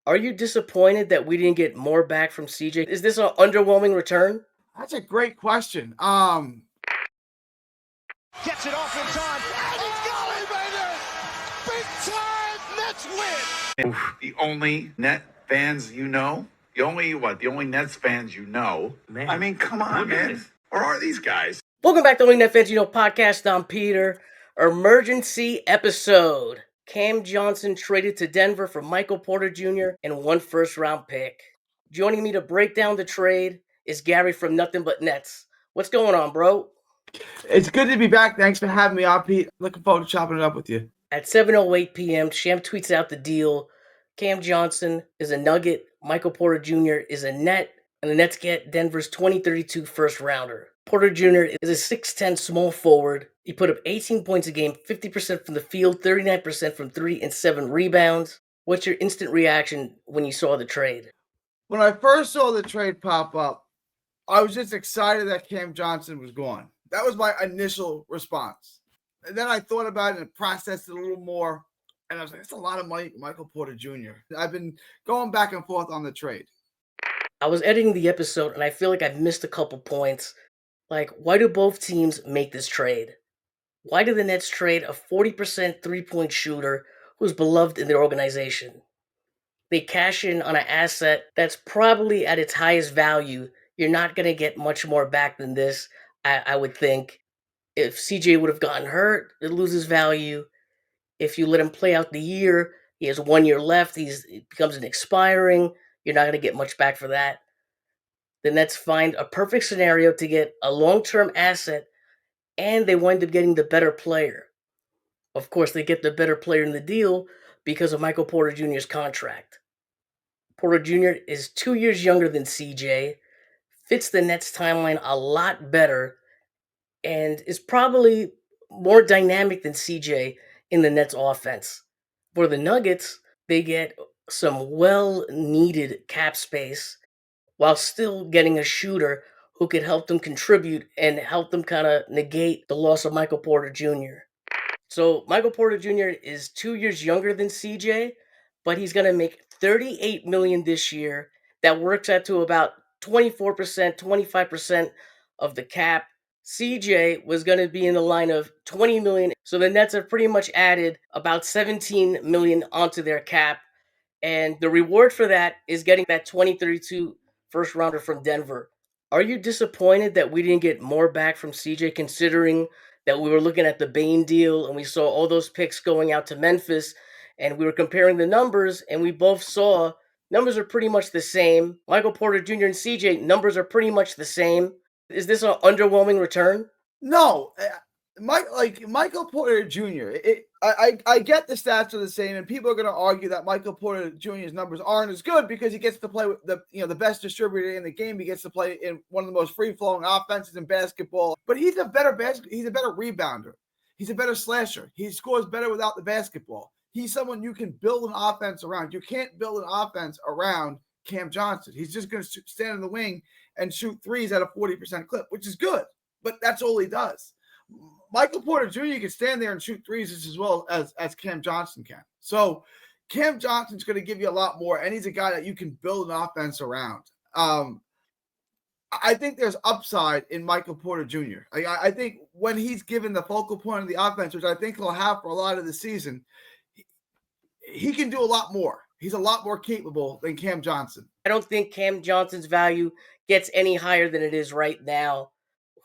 Are you disappointed that we didn't get more back from CJ? Is this an underwhelming return? That's a great question. Gets it off in time. And he's got it, baby! Big time Nets win. The only Net fans you know? The only Nets fans you know? Man. I mean, come on, man. Or are these guys? Welcome back to Only Net Fans You Know podcast. I'm Peter. Emergency episode. Cam Johnson traded to Denver for Michael Porter Jr. and one first-round pick. Joining me to break down the trade is Gary from Nothin But Nets. What's going on, bro? It's good to be back. Thanks for having me on, Pete. Looking forward to chopping it up with you. At 7:08 p.m., Sham tweets out the deal. Cam Johnson is a Nugget, Michael Porter Jr. is a Net, and the Nets get Denver's 2032 first-rounder. Porter Jr. is a 6'10 small forward. He put up 18 points a game, 50% from the field, 39% from three, and 7 rebounds. What's your instant reaction when you saw the trade? When I first saw the trade pop up, I was just excited that Cam Johnson was gone. That was my initial response. And then I thought about it and processed it a little more. And I was like, that's a lot of money, Michael Porter Jr. I've been going back and forth on the trade. I was editing the episode, and I feel like I've missed a couple points. Like, why do both teams make this trade? Why do the Nets trade a 40% three-point shooter who's beloved in their organization? They cash in on an asset that's probably at its highest value. You're not going to get much more back than this, I would think. If CJ would have gotten hurt, it loses value. If you let him play out the year, he has 1 year left, it becomes an expiring. You're not going to get much back for that. The Nets find a perfect scenario to get a long-term asset, and they wind up getting the better player. Of course, they get the better player in the deal because of Michael Porter Jr.'s contract. Porter Jr. is 2 years younger than CJ, fits the Nets timeline a lot better, and is probably more dynamic than CJ in the Nets offense. For the Nuggets, they get some well-needed cap space while still getting a shooter who could help them contribute and help them kind of negate the loss of Michael Porter Jr. So Michael Porter Jr. is 2 years younger than CJ, but he's going to make $38 million this year. That works out to about 24%, 25% of the cap. CJ was going to be in the line of $20 million. So the Nets have pretty much added about $17 million onto their cap. And the reward for that is getting that 2032 first rounder from Denver. Are you disappointed that we didn't get more back from CJ, considering that we were looking at the Bain deal and we saw all those picks going out to Memphis, and we were comparing the numbers, and we both saw numbers are pretty much the same. Michael Porter Jr. and CJ, numbers are pretty much the same. Is this an underwhelming return? No, Michael Porter Jr. I get the stats are the same, and people are going to argue that Michael Porter Jr.'s numbers aren't as good because he gets to play with the best distributor in the game. He gets to play in one of the most free flowing offenses in basketball. But he's a better rebounder. He's a better slasher. He scores better without the basketball. He's someone you can build an offense around. You can't build an offense around Cam Johnson. He's just going to stand in the wing and shoot threes at a 40% clip, which is good. But that's all he does. Michael Porter Jr. can stand there and shoot threes as well as Cam Johnson can. So Cam Johnson's going to give you a lot more, and he's a guy that you can build an offense around. I think there's upside in Michael Porter Jr. I think when he's given the focal point of the offense, which I think he'll have for a lot of the season, he can do a lot more. He's a lot more capable than Cam Johnson. I don't think Cam Johnson's value gets any higher than it is right now.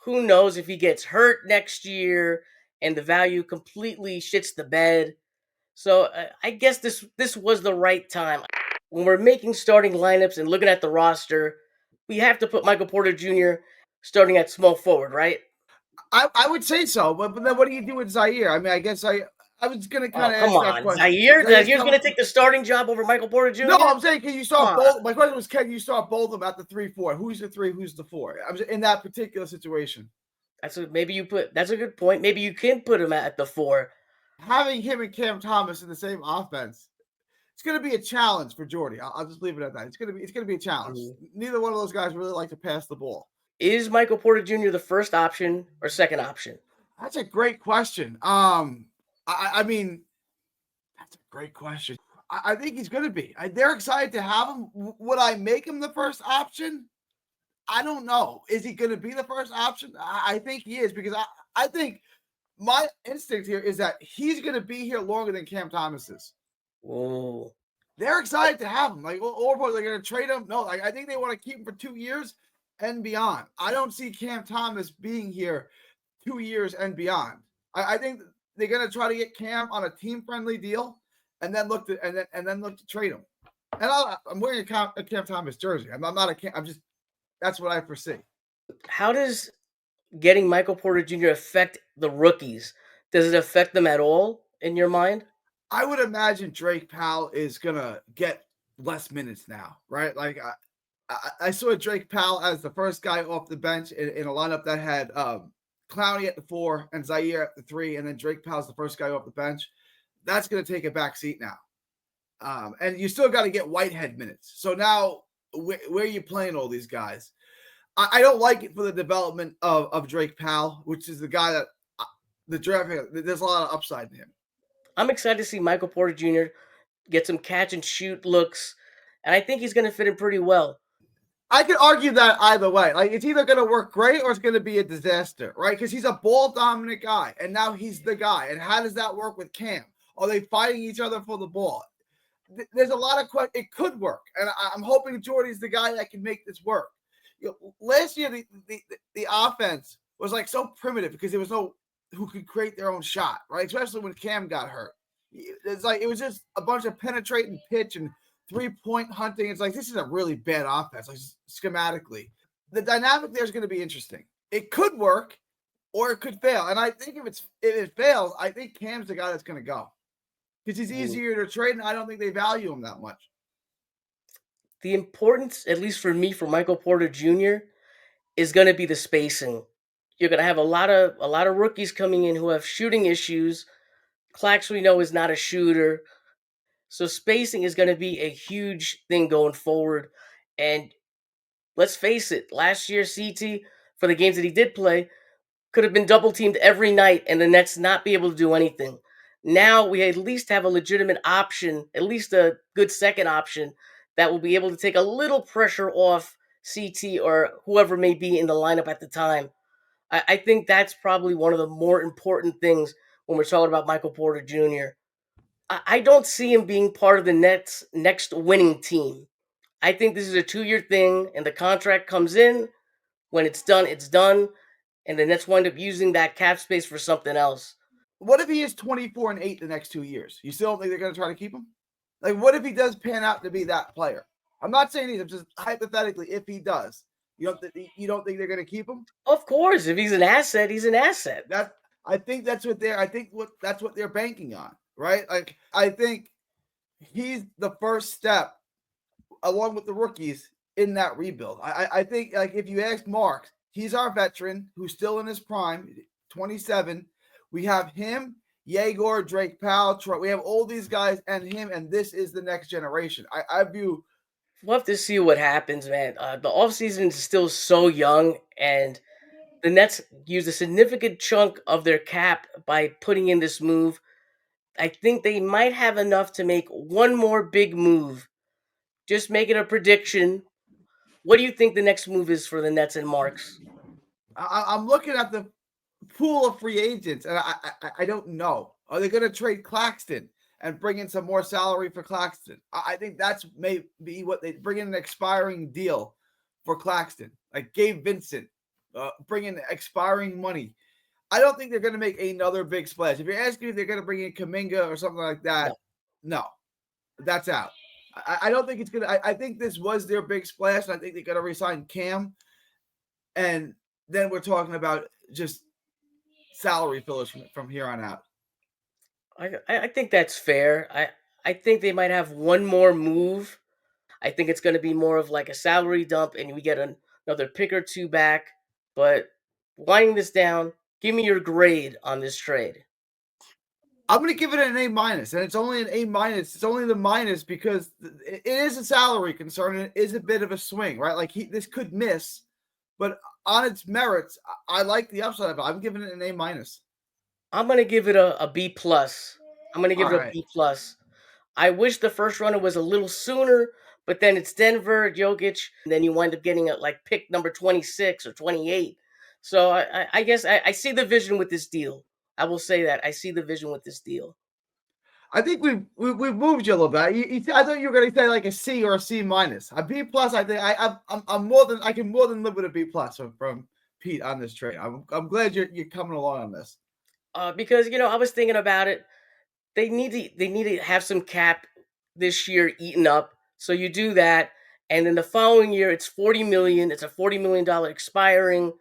Who knows if he gets hurt next year and the value completely shits the bed. So I guess this was the right time. When we're making starting lineups and looking at the roster, we have to put Michael Porter Jr. starting at small forward, right? I would say so, but then what do you do with Zaire? I mean, I guess I was going to kind of ask that question. Zaire's going to take the starting job over Michael Porter Jr.? No, I'm saying, can you start both? My question was, can you start both of them at the 3-4? Who's the 3? Who's the 4? I was in that particular situation. That's a good point. Maybe you can put him at the 4. Having him and Cam Thomas in the same offense, it's going to be a challenge for Jordy. I'll just leave it at that. It's going to be a challenge. Neither one of those guys really like to pass the ball. Is Michael Porter Jr. the first option or second option? That's a great question. I mean, that's a great question. I think he's going to be. They're excited to have him. Would I make him the first option? I don't know. Is he going to be the first option? I think he is, because I think my instinct here is that he's going to be here longer than Cam Thomas is. Whoa. They're excited to have him. Like, or they're going to trade him. No, I think they want to keep him for 2 years and beyond. I don't see Cam Thomas being here 2 years and beyond. I think they're going to try to get Cam on a team-friendly deal, and then look to trade him. And I'm wearing a Cam Thomas jersey. I'm not a Cam. I'm just, that's what I foresee. How does getting Michael Porter Jr. affect the rookies? Does it affect them at all in your mind? I would imagine Drake Powell is gonna get less minutes now, right? Like I saw Drake Powell as the first guy off the bench in a lineup that had Clowney at the 4 and Zaire at the 3, and then Drake Powell's the first guy off the bench. That's gonna take a back seat now, and you still got to get Whitehead minutes. So now, where are you playing all these guys? I don't like it for the development of Drake Powell, which is the guy that the draft. There's a lot of upside in him. I'm excited to see Michael Porter Jr. get some catch and shoot looks, and I think he's going to fit in pretty well. I could argue that either way. Like, it's either going to work great or it's going to be a disaster, right? Because he's a ball dominant guy, and now he's the guy. And how does that work with Cam? Are they fighting each other for the ball? There's a lot of questions. It could work, and I'm hoping Jordy's the guy that can make this work. Last year, the offense was like so primitive because there was no who could create their own shot, right? Especially when Cam got hurt. It's like it was just a bunch of penetrating pitch and 3-point hunting. It's like, this is a really bad offense, like schematically. The dynamic there is going to be interesting. It could work or it could fail. And I think if it fails, I think Cam's the guy that's going to go because he's easier to trade, and I don't think they value him that much. The importance, at least for me, for Michael Porter Jr., is going to be the spacing. You're going to have a lot of rookies coming in who have shooting issues. Clax, we know, is not a shooter. So spacing is going to be a huge thing going forward. And let's face it, last year, CT, for the games that he did play, could have been double teamed every night and the Nets not be able to do anything. Now we at least have a legitimate option, at least a good second option, that will be able to take a little pressure off CT or whoever may be in the lineup at the time. I think that's probably one of the more important things when we're talking about Michael Porter Jr. I don't see him being part of the Nets' next winning team. I think this is a 2-year thing, and the contract comes in. When it's done, it's done, and the Nets wind up using that cap space for something else. What if he is 24-8 the next 2 years? You still don't think they're going to try to keep him? Like, what if he does pan out to be that player? I'm not saying he's just hypothetically, if he does. You don't think they're going to keep him? Of course, if he's an asset, he's an asset. I think that's what they're banking on, right? Like, I think he's the first step, along with the rookies, in that rebuild. I think, like, if you ask Mark, he's our veteran who's still in his prime, 27. We have him, Yegor, Drake Powell, Troy. We have all these guys and him, and this is the next generation. I view. We'll have to see what happens, man. The offseason is still so young, and the Nets used a significant chunk of their cap by putting in this move. I think they might have enough to make one more big move. Just making a prediction. What do you think the next move is for the Nets and Marks? I'm looking at the pool of free agents, and I don't know. Are they going to trade Claxton and bring in some more salary for Claxton? I think that's maybe what they bring in, an expiring deal for Claxton, like Gabe Vincent, bring in expiring money. I don't think they're going to make another big splash. If you're asking if they're going to bring in Kuminga or something like that, no, that's out. I don't think it's going to. I think this was their big splash, and I think they're going to resign Cam, and then we're talking about just salary fillers from here on out. I think that's fair. I think they might have one more move. I think it's going to be more of like a salary dump, and we get another pick or two back. But winding this down, give me your grade on this trade. I'm going to give it an A-, and it's only an A-. It's only the minus because it is a salary concern, and it is a bit of a swing, right? Like, this could miss, but on its merits, I like the upside of it. I'm giving it an A-. I'm going to give it a B+. I'm going to give it a B+. I wish the first runner was a little sooner, but then it's Denver, Jokic, and then you wind up getting like pick number 26 or 28. So I guess I see the vision with this deal. I will say that I see the vision with this deal. I think we've moved you a little bit. I thought you were going to say like a C or a C minus. A B plus. I think I'm more than I can more than live with a B plus from Pete on this trade. I'm glad you're coming along on this. Because I was thinking about it. They need to have some cap this year eaten up. So you do that, and then the following year it's 40 million. It's a $40 million expiring,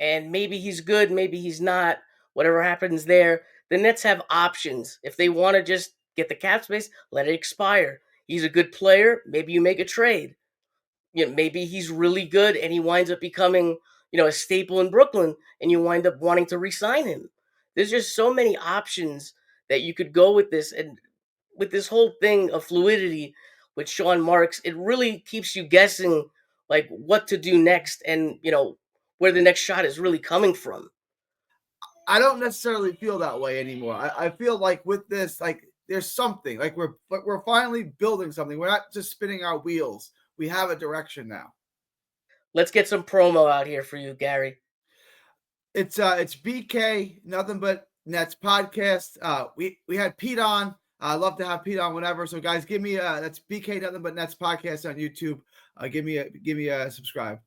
and maybe he's good, maybe he's not. Whatever happens there, the Nets have options. If they want to just get the cap space, let it expire. He's a good player. Maybe you make a trade. Maybe he's really good and he winds up becoming, a staple in Brooklyn, and you wind up wanting to re-sign him. There's just so many options that you could go with this, and with this whole thing of fluidity with Sean Marks, it really keeps you guessing like what to do next, and where the next shot is really coming from. I don't necessarily feel that way anymore. I feel like with this, like there's something, like we're finally building something. We're not just spinning our wheels. We have a direction now. Let's get some promo out here for you, Gary. It's BK, Nothing But Nets podcast. We had Pete on. I love to have Pete on whenever. So guys, give me that's BK Nothing But Nets podcast on YouTube. Give me a subscribe.